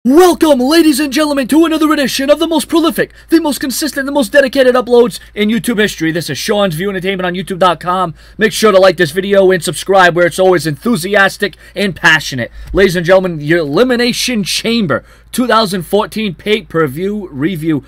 Welcome, ladies and gentlemen, to another edition of the most prolific, the most consistent, the most dedicated uploads in YouTube history. This is Sean's View Entertainment on YouTube.com. Make sure to like this video and subscribe, where it's always enthusiastic and passionate. Ladies and gentlemen, your Elimination Chamber 2014 pay-per-view review.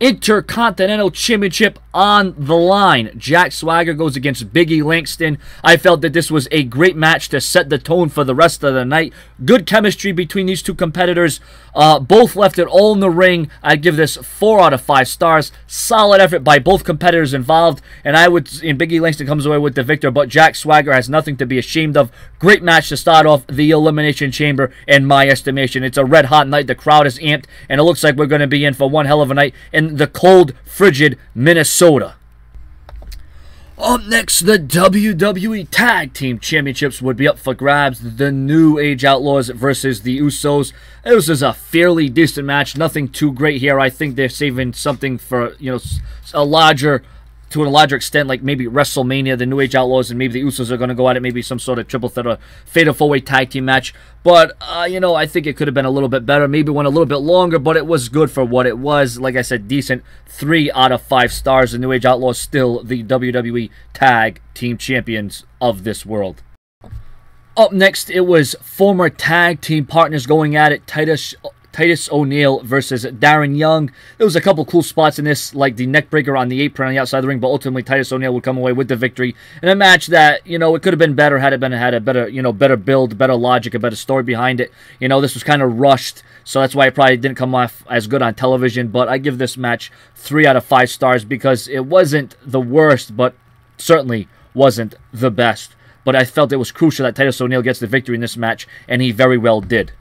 Intercontinental Championship on the line. Jack Swagger goes against Langston. I felt that this was a great match to set the tone for the rest of the night. Good chemistry between these two competitors. Both left it all in the ring. I'd give this 4 out of 5 stars. Solid effort by both competitors involved. And Langston comes away with the victor, but Jack Swagger has nothing to be ashamed of. Great match to start off the Elimination Chamber, in my estimation. It's a red hot night. The crowd is amped, and it looks like we're going to be in for one hell of a night in the cold, frigid Minnesota. Up next, the WWE Tag Team Championships would be up for grabs. The new Age Outlaws versus the Usos. This is a fairly decent match. Nothing too great here. I think they're saving something for, to a larger extent, like maybe WrestleMania. The New Age Outlaws and maybe the Usos are going to go at it, maybe some sort of triple threat or fatal four-way tag team match. But, I think it could have been a little bit better. Maybe went a little bit longer, but it was good for what it was. Like I said, decent. 3 out of 5 stars. The New Age Outlaws still the WWE Tag Team Champions of this world. Up next, it was former tag team partners going at it. Titus ONeil versus Darren Young. There was a couple cool spots in this, like the neckbreaker on the apron on the outside of the ring, but ultimately Titus ONeil would come away with the victory in a match that, it could have been better had it had a better, better build, better logic, a better story behind it. This was kind of rushed, so that's why it probably didn't come off as good on television, but I give this match 3 out of 5 stars because it wasn't the worst, but certainly wasn't the best. But I felt it was crucial that Titus ONeil gets the victory in this match, and he very well did.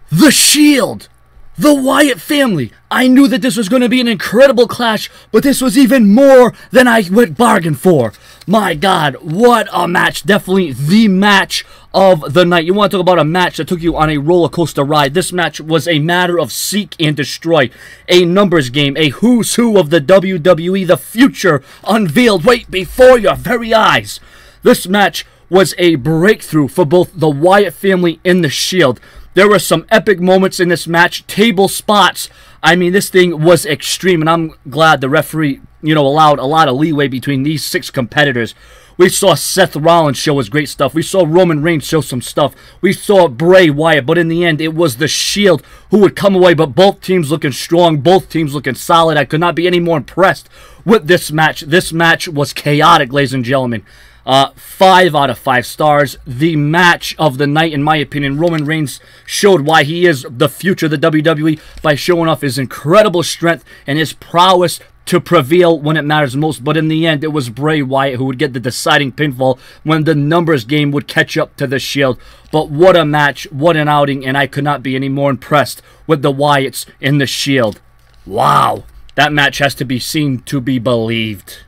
The Shield! The Wyatt family! I knew that this was going to be an incredible clash, but this was even more than I would bargain for. My God, what a match. Definitely the match of the night. You want to talk about a match that took you on a roller coaster ride. This match was a matter of seek and destroy. A numbers game, a who's who of the WWE, the future unveiled right before your very eyes. This match was a breakthrough for both the Wyatt family and the Shield. There were some epic moments in this match, table spots. I mean, this thing was extreme, and I'm glad the referee, allowed a lot of leeway between these 6 competitors. We saw Seth Rollins show his great stuff. We saw Roman Reigns show some stuff. We saw Bray Wyatt, but in the end, it was the Shield who would come away, but both teams looking strong, both teams looking solid. I could not be any more impressed with this match. This match was chaotic, ladies and gentlemen. 5 out of 5 stars. The match of the night, in my opinion. Roman Reigns showed why he is the future of the WWE by showing off his incredible strength and his prowess to prevail when it matters most. But in the end, it was Bray Wyatt who would get the deciding pinfall when the numbers game would catch up to the Shield. But what a match, what an outing, and I could not be any more impressed with the Wyatts in the Shield. Wow, that match has to be seen to be believed.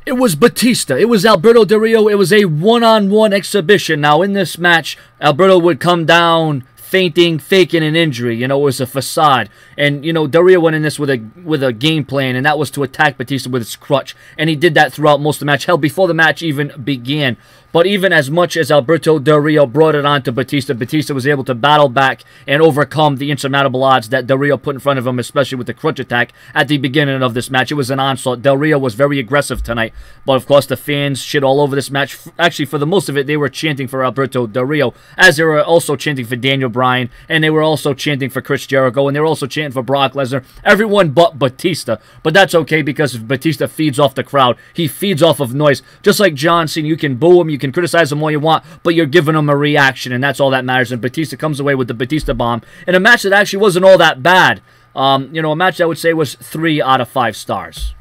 It was Batista. It was Alberto Del Rio. It was a one-on-one exhibition. Now, in this match, Alberto would come down fainting, faking an injury. It was a facade. And, Del Rio went in this with a game plan, and that was to attack Batista with his crutch. And he did that throughout most of the match. Hell, before the match even began. But even as much as Alberto Del Rio brought it on to Batista, Batista was able to battle back and overcome the insurmountable odds that Del Rio put in front of him, especially with the crutch attack at the beginning of this match. It was an onslaught. Del Rio was very aggressive tonight. But, of course, the fans shit all over this match. Actually, for the most of it, they were chanting for Alberto Del Rio, as they were also chanting for Daniel Bryan, and they were also chanting for Chris Jericho, and they were also chanting for Brock Lesnar. Everyone but Batista. But that's okay, because Batista feeds off the crowd. He feeds off of noise. Just like John Cena, you can boo him, you can criticize him all you want, but you're giving him a reaction, and that's all that matters. And Batista comes away with the Batista bomb in a match that actually wasn't all that bad. A match that I would say was 3 out of 5 stars.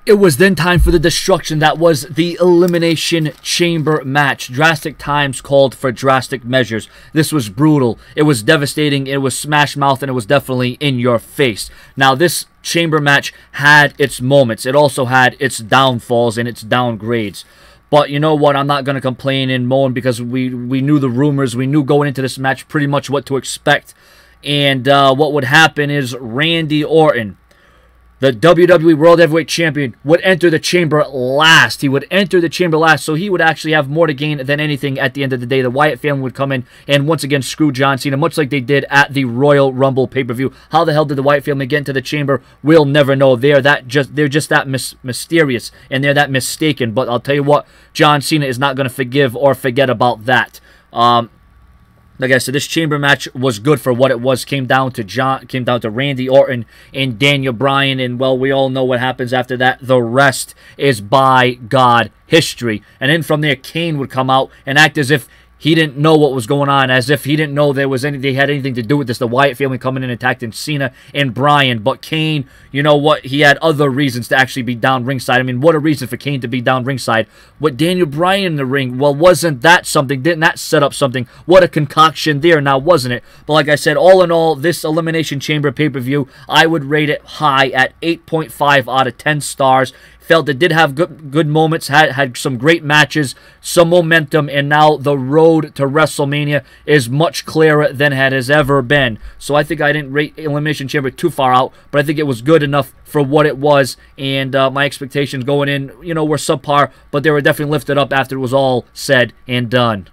It was then time for the destruction that was the Elimination Chamber match. Drastic times called for drastic measures. This was brutal. It was devastating. It was smash mouth, and it was definitely in your face. Now, this chamber match had its moments. It also had its downfalls and its downgrades. But you know what? I'm not going to complain and moan, because we knew the rumors. We knew going into this match pretty much what to expect. And what would happen is Randy Orton the WWE World Heavyweight Champion would enter the chamber last. He would enter the chamber last, so he would actually have more to gain than anything at the end of the day. The Wyatt family would come in and once again screw John Cena, much like they did at the Royal Rumble pay-per-view. How the hell did the Wyatt family get into the chamber? We'll never know. They're just that mysterious, and they're that mistaken. But I'll tell you what, John Cena is not going to forgive or forget about that. Like I said, this chamber match was good for what it was. Came down to Randy Orton and Daniel Bryan, and well, we all know what happens after that. The rest is by God history. And then from there, Kane would come out and act as if he didn't know what was going on, as if he didn't know they had anything to do with this. The Wyatt family coming in and attacking Cena and Bryan. But Kane, you know what? He had other reasons to actually be down ringside. I mean, what a reason for Kane to be down ringside. With Daniel Bryan in the ring, well, wasn't that something? Didn't that set up something? What a concoction there, now wasn't it? But like I said, all in all, this Elimination Chamber pay-per-view, I would rate it high at 8.5 out of 10 stars. Felt it did have good moments, had some great matches, some momentum, and now the road to WrestleMania is much clearer than it has ever been. So I think I didn't rate Elimination Chamber too far out, but I think it was good enough for what it was, and my expectations going in, you know, were subpar, but they were definitely lifted up after it was all said and done.